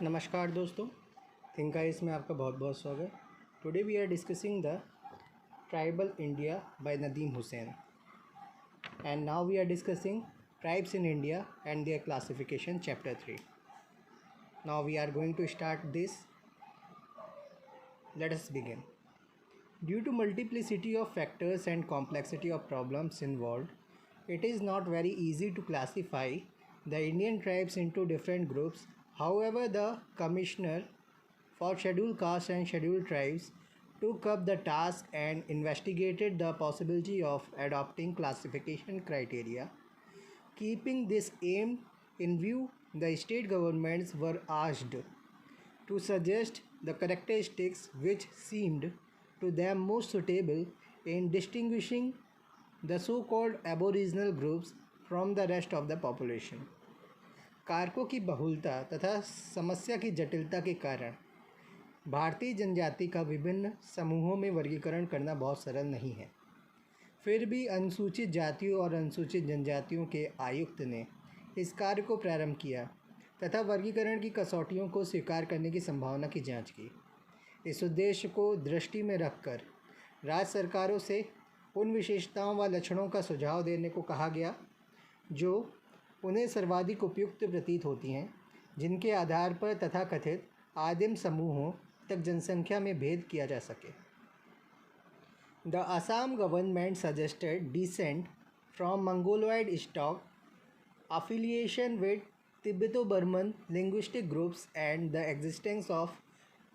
नमस्कार दोस्तों, think ice में आपका बहुत बहुत स्वागत। Today we are discussing the tribal India by Nadeem Hussain and now we are discussing tribes in India and their classification chapter 3. Now we are going to start this. Let us begin. Due to multiplicity of factors and complexity of problems involved, it is not very easy to classify the Indian tribes into different groups. However, the Commissioner for Scheduled Castes and Scheduled Tribes took up the task and investigated the possibility of adopting classification criteria. Keeping this aim in view, the state governments were asked to suggest the characteristics which seemed to them most suitable in distinguishing the so-called aboriginal groups from the rest of the population. कारकों की बहुलता तथा समस्या की जटिलता के कारण भारतीय जनजाति का विभिन्न समूहों में वर्गीकरण करना बहुत सरल नहीं है। फिर भी अनुसूचित जातियों और अनुसूचित जनजातियों के आयुक्त ने इस कार्य को प्रारंभ किया तथा वर्गीकरण की कसौटियों को स्वीकार करने की संभावना की जांच की। इस उद्देश्य को दृष्टि में रखकर राज्य सरकारों से उन विशेषताओं व लक्षणों का सुझाव देने को कहा गया जो उन्हें सर्वाधिक उपयुक्त प्रतीत होती हैं, जिनके आधार पर तथाकथित आदिम समूहों तक जनसंख्या में भेद किया जा सके। The Assam government suggested decent from Mongoloid stock, affiliation with Tibeto-Burman linguistic groups, and the existence of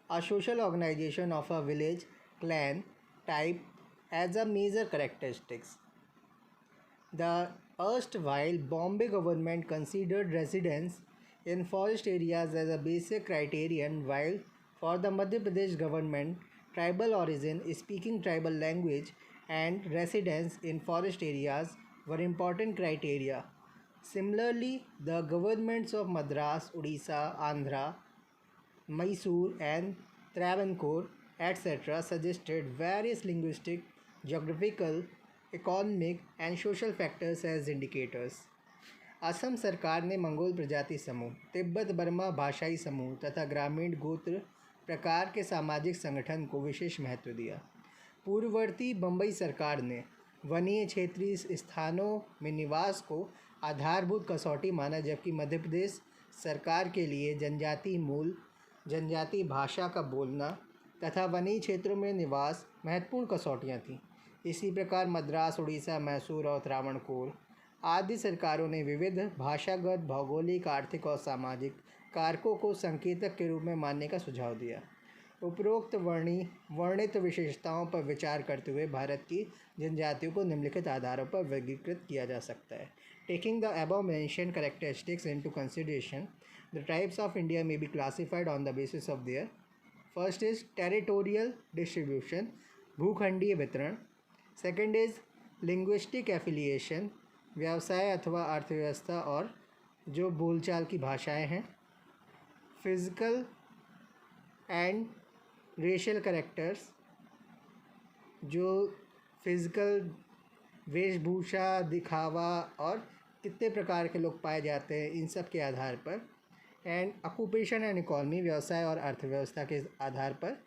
a social organization of a village clan type as a major characteristics. The erstwhile Bombay government considered residence in forest areas as a basic criterion, while for the Madhya Pradesh government, tribal origin, speaking tribal language, and residence in forest areas were important criteria. Similarly, the governments of Madras, Odisha, Andhra, Mysore, and Travancore, etc., suggested various linguistic, geographical, economic, and social factors as indicators. Assam सरकार ने Mongol प्रजाति समूह, Tibet Burma भाषाई समूह तथा ग्रामीण गोत्र प्रकार के सामाजिक संगठन को विशेष महत्व दिया। पूर्ववर्ती बम्बई सरकार ने वनीय क्षेत्रीय स्थानों में निवास को आधारभूत कसौटी माना, जबकि मध्य प्रदेश सरकार के लिए जनजाति मूल, जनजाति भाषा का बोलना तथा वनीय क्षेत्रों में निवास महत्वपूर्ण कसौटियाँ थीं। इसी प्रकार मद्रास, उड़ीसा, मैसूर और त्रावणकोर आदि सरकारों ने विविध भाषागत, भौगोलिक, आर्थिक और सामाजिक कारकों को संकेतक के रूप में मानने का सुझाव दिया। उपरोक्त वर्णित विशेषताओं पर विचार करते हुए भारत की जनजातियों को निम्नलिखित आधारों पर वर्गीकृत किया जा सकता है। Taking the above mentioned characteristics into consideration, the tribes of India may be classified on the basis of their first is territorial distribution, भूखंडीय वितरण। सेकेंड इज लिंग्विस्टिक एफिलिएशन, व्यवसाय अथवा अर्थव्यवस्था और जो बोलचाल की भाषाएं हैं। फिजिकल एंड रेशियल कैरेक्टर्स, जो फिज़िकल वेशभूषा, दिखावा और कितने प्रकार के लोग पाए जाते हैं, इन सब के आधार पर। एंड ऑक्यूपेशन एंड इकोनॉमी, व्यवसाय और अर्थव्यवस्था के आधार पर।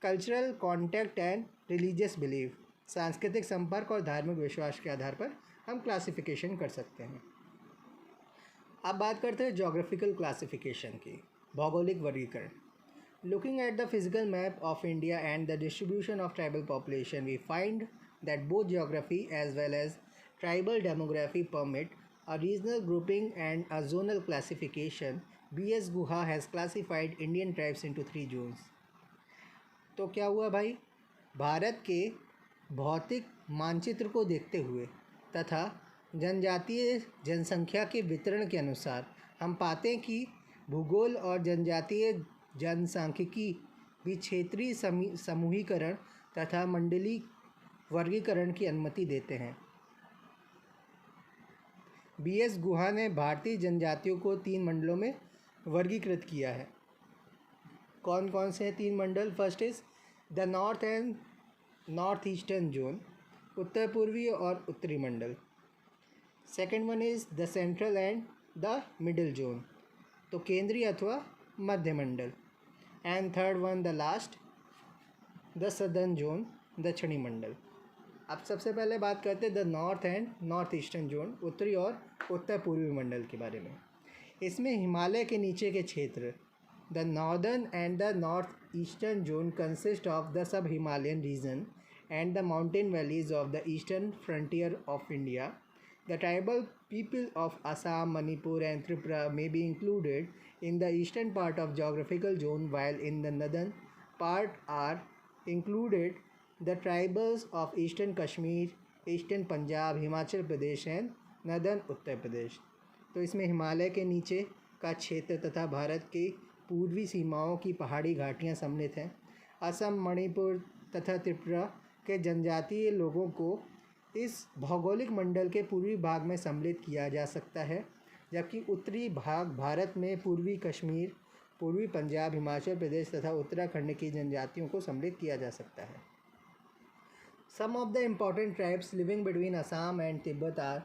Cultural contact and religious belief, सांस्कृतिक संपर्क और धार्मिक विश्वास के आधार पर हम क्लासिफिकेशन कर सकते हैं। अब बात करते हैं जोग्राफिकल क्लासिफिकेशन की, भौगोलिक वर्गीकरण। Looking at the physical map of India and the distribution of tribal population, we find that both geography as well as tribal demography permit a regional grouping and a zonal classification. B.S. Guha has classified Indian tribes into 3 zones. तो क्या हुआ भाई, भारत के भौतिक मानचित्र को देखते हुए तथा जनजातीय जनसंख्या के वितरण के अनुसार हम पाते हैं कि भूगोल और जनजातीय जनसांख्यिकी भी क्षेत्रीय समूहीकरण तथा मंडली वर्गीकरण की अनुमति देते हैं। B.S. गुहा ने भारतीय जनजातियों को 3 मंडलों में वर्गीकृत किया है। कौन कौन से हैं 3 मंडल? First is the north and north eastern zone, उत्तर पूर्वी और उत्तरी मंडल। Second one is the central and the middle zone, तो केंद्रीय अथवा मध्य मंडल, and third one the last the southern zone, दक्षिणी मंडल। अब सबसे पहले बात करते हैं the north and north eastern zone, उत्तरी और उत्तर पूर्वी मंडल के बारे में। इसमें हिमालय के नीचे के क्षेत्र, the northern and the north eastern zone consist of the sub Himalayan region and the mountain valleys of the eastern frontier of India. The tribal people of Assam, Manipur, and Tripura may be included in the eastern part of geographical zone, while in the northern part are included the tribals of eastern Kashmir, eastern Punjab, Himachal Pradesh, and northern Uttar Pradesh. तो इसमें हिमालय के नीचे का क्षेत्र तथा भारत के पूर्वी सीमाओं की पहाड़ी घाटियाँ सम्मिलित हैं। असम, मणिपुर तथा त्रिपुरा के जनजातीय लोगों को इस भौगोलिक मंडल के पूर्वी भाग में सम्मिलित किया जा सकता है, जबकि उत्तरी भाग भारत में पूर्वी कश्मीर, पूर्वी पंजाब, हिमाचल प्रदेश तथा उत्तराखंड की जनजातियों को सम्मिलित किया जा सकता है। Some of the important tribes living between Assam and Tibet are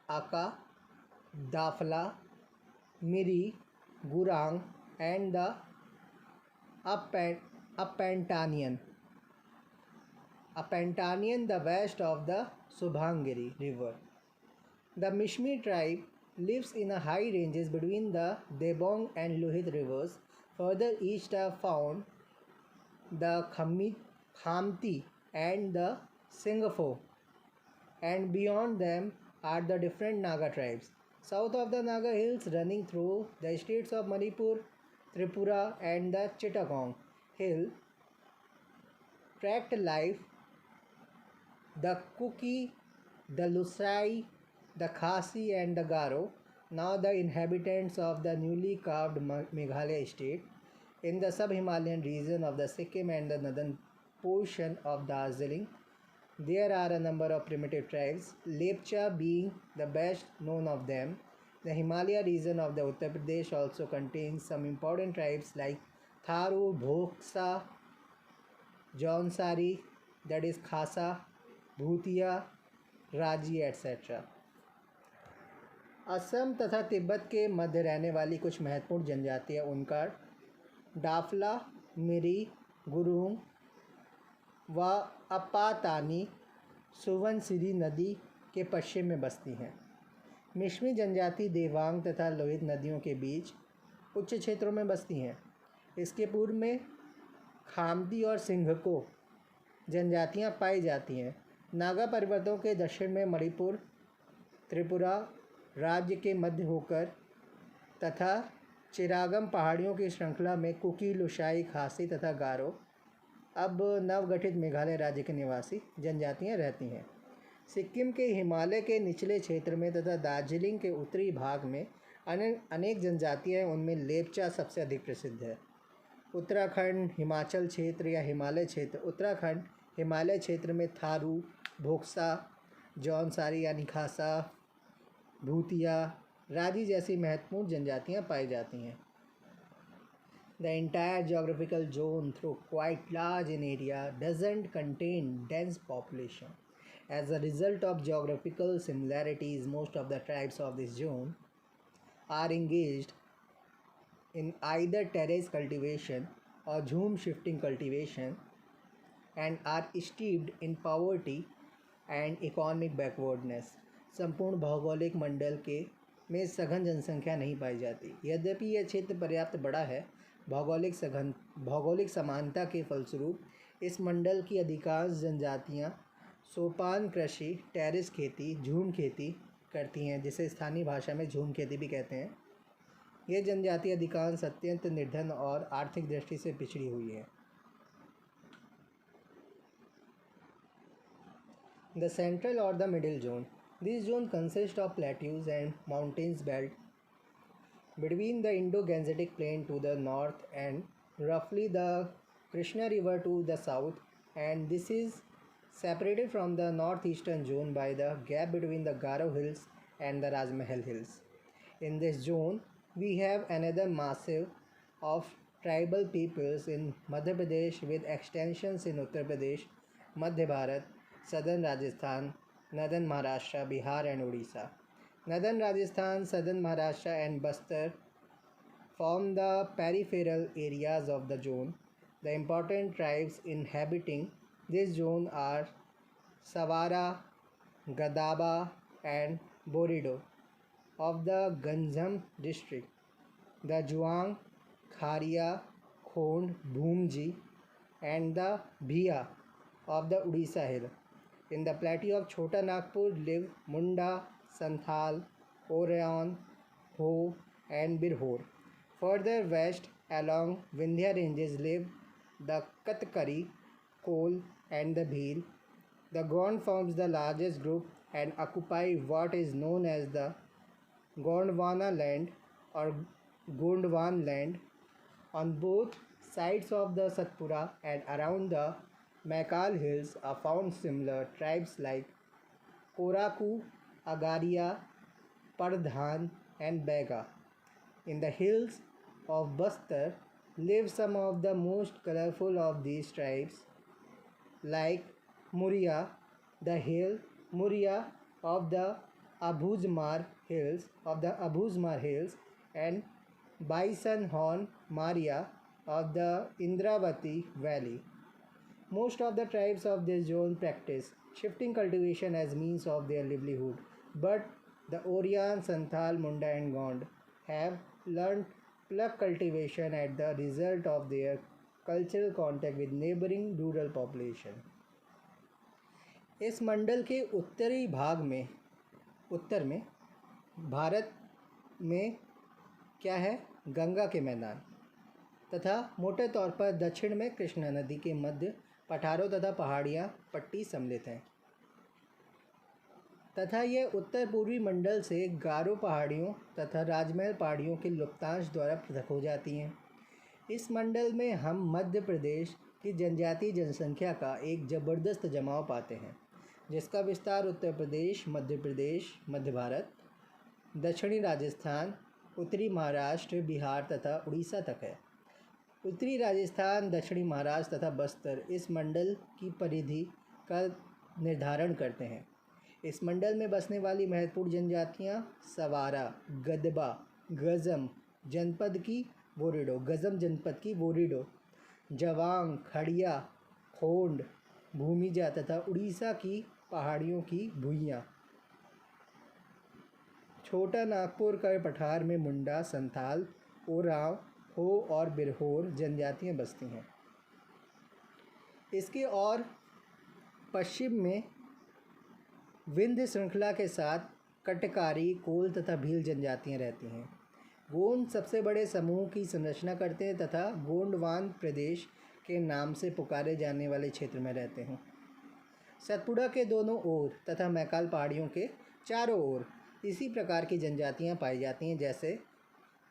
Aka, Dafla, Miri, Gurung and the Apantanian, the west of the Subhangiri River. The Mishmi tribe lives in a high ranges between the Debong and Lohit rivers. Further east are found the Khamti and the Singapore, and beyond them are the different Naga tribes. South of the Naga hills running through the states of Manipur, Tripura and the Chittagong hill tract life, the Kuki, the Lusai, the Khasi and the Garo, now the inhabitants of the newly carved Meghalaya state, in the sub-Himalayan region of the Sikkim and the northern portion of Darjeeling. There are a number of primitive tribes, Lepcha being the best known of them. The Himalaya region of the Uttar Pradesh also contains some important tribes like Tharu, Bhoksa, Jaunsari, that is Khasa, भूतिया, राजी etcetera. Assam तथा तिब्बत के मध्य रहने वाली कुछ महत्वपूर्ण जनजातियाँ उनका डाफला, मिरी, गुरुंग व अपातानी सुवनसिरी नदी के पश्चिम में बसती हैं। मिश्मी जनजाति देवांग तथा लोहित नदियों के बीच उच्च क्षेत्रों में बसती हैं। इसके पूर्व में खामती और सिंघको जनजातियाँ पाई जाती हैं। नागा पर्वतों के दक्षिण में मणिपुर, त्रिपुरा राज्य के मध्य होकर तथा चिरागम पहाड़ियों की श्रृंखला में कुकी, लुशाई, खासी तथा गारो, अब नवगठित मेघालय राज्य के निवासी जनजातियां रहती हैं। सिक्किम के हिमालय के निचले क्षेत्र में तथा दार्जिलिंग के उत्तरी भाग में अनेक जनजातियां हैं, उनमें लेपचा सबसे अधिक प्रसिद्ध है। उत्तराखंड हिमाचल क्षेत्र या हिमालय क्षेत्र, उत्तराखंड हिमालय क्षेत्र में थारू, भोक्सा, जौनसारी यानी खासा, भूतिया, राजी जैसी महत्वपूर्ण जनजातियां पाई जाती हैं। The entire geographical zone, though quite large in area, doesn't contain dense population. As a result of geographical similarities, most of the tribes of this zone are engaged in either terrace cultivation or jhum shifting cultivation and are steeped in poverty and economic backwardness. संपूर्ण भौगोलिक मंडल के में सघन जनसंख्या नहीं पाई जाती। यद्यपि यह क्षेत्र पर्याप्त बड़ा है, भौगोलिक समानता के फलस्वरूप इस मंडल की अधिकांश जनजातियां सोपान कृषि, टेरेस खेती, झूम खेती करती हैं, जिसे स्थानीय भाषा में झूम खेती भी कहते हैं। ये जनजाति अधिकांश अत्यंत निर्धन और आर्थिक दृष्टि से पिछड़ी हुई है। The central or the middle zone. This zone consists of plateaus and mountains belt between the Indo-Gangetic Plain to the north and roughly the Krishna River to the south, and this is separated from the northeastern zone by the gap between the Garo Hills and the Rajmahal Hills. In this zone, we have another massive of tribal peoples in Madhya Pradesh with extensions in Uttar Pradesh, Madhya Bharat, Southern Rajasthan, Northern Maharashtra, Bihar and Odisha. Northern Rajasthan, Southern Maharashtra and Bastar form the peripheral areas of the zone. The important tribes inhabiting this zone are Savara, Gadaba, and Borido of the Ganjam district, the Juang, Kharia, Khond, Bhumji, and the Bhia of the Odisha Hill. In the plateau of Chota Nagpur live Munda, Santhal, Oraon, Ho, and Birhor. Further west along Vindhya ranges live the Katkari, Kol, and the Bhil. The Gond forms the largest group and occupy what is known as the Gondwana land or Gondwan land. On both sides of the Satpura and around the Maikal hills are found similar tribes like Koraku, Agaria, Pardhan, and Bega. In the hills of Bastar live some of the most colorful of these tribes like Muria, the hill Muria of the Abhuzmar hills and Bison Horn Maria of the Indravati valley. Most of the tribes of this zone practice shifting cultivation as means of their livelihood, but the Oryan, Santhal, Munda and Gond have learnt plug cultivation at the result of their cultural contact with neighboring rural population. इस मंडल के उत्तरी भाग में उत्तर में भारत में क्या है, गंगा के मैदान तथा मोटे तौर पर दक्षिण में कृष्णा नदी के मध्य पठारों तथा पहाड़ियाँ पट्टी सम्मिलित हैं तथा यह उत्तर पूर्वी मंडल से गारो पहाड़ियों तथा राजमहल पहाड़ियों के लुप्तांश द्वारा पृथक हो जाती हैं। इस मंडल में हम मध्य प्रदेश की जनजातीय जनसंख्या का एक ज़बरदस्त जमाव पाते हैं, जिसका विस्तार उत्तर प्रदेश, मध्य भारत, दक्षिणी राजस्थान, उत्तरी महाराष्ट्र, बिहार तथा उड़ीसा तक है। उत्तरी राजस्थान, दक्षिणी महाराष्ट्र तथा बस्तर इस मंडल की परिधि का निर्धारण करते हैं। इस मंडल में बसने वाली महत्वपूर्ण जनजातियाँ सवारा, गदबा, गज़म जनपद की वोरिडो, जवांग, खड़िया, खोंड, भूमिजा तथा उड़ीसा की पहाड़ियों की भुइयाँ। छोटा नागपुर के पठार में मुंडा, संथाल, ओरांव, हो और बिरहोर जनजातियाँ बसती हैं। इसके और पश्चिम में विंध्य श्रृंखला के साथ कटकारी, कोल तथा भील जनजातियाँ रहती हैं। गोंड सबसे बड़े समूह की संरचना करते हैं तथा गोंडवान प्रदेश के नाम से पुकारे जाने वाले क्षेत्र में रहते हैं। सतपुड़ा के दोनों ओर तथा मैकाल पहाड़ियों के चारों ओर इसी प्रकार की जनजातियाँ पाई जाती हैं, जैसे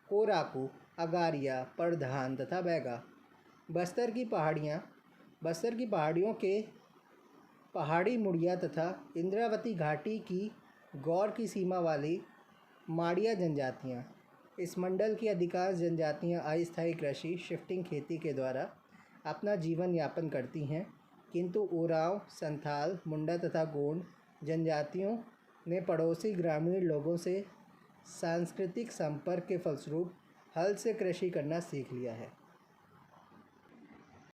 कोराकू, अगारिया, परधान तथा बैगा। बस्तर की पहाड़ियों के पहाड़ी मुड़िया तथा इंद्रावती घाटी की गौर की सीमा वाली माड़िया जनजातियाँ। इस मंडल की अधिकांश जनजातियाँ अस्थायी कृषि शिफ्टिंग खेती के द्वारा अपना जीवन यापन करती हैं, किंतु ओरांव, संथाल, मुंडा तथा गोंड जनजातियों ने पड़ोसी ग्रामीण लोगों से सांस्कृतिक संपर्क के फलस्वरूप हल से कृषि करना सीख लिया है।